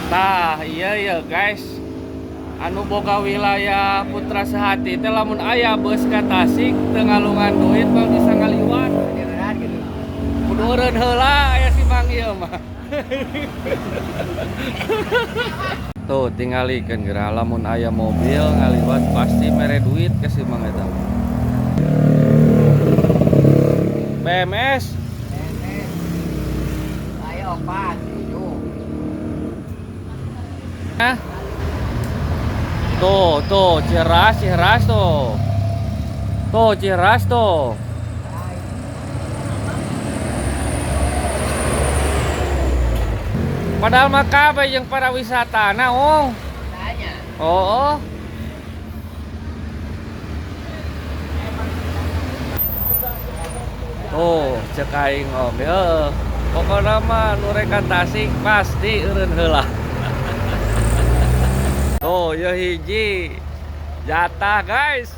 Tah iya guys, anu boga wilayah Putra Sehati teh lamun aya bus ka Tasik teu ngalungan duit mah bisa ngaliwat. Kudu eureun heula aya si Mang ieu mah. Tuh tingalikeun geura lamun aya mobil ngaliwat pasti mere duit ke si Mang eta. BMS. Saya opat, tujuh. Hah? Tuh, Ciras tuh. Tuh, Ciras tuh. Padahal mah kabeh jeung para wisata naong. Tanya. Oh. Oh, cek aing om. Heuh. Pokona mah nu rek ka Tasik pasti eureun heula. Tuh, ya hiji. Jatah, guys.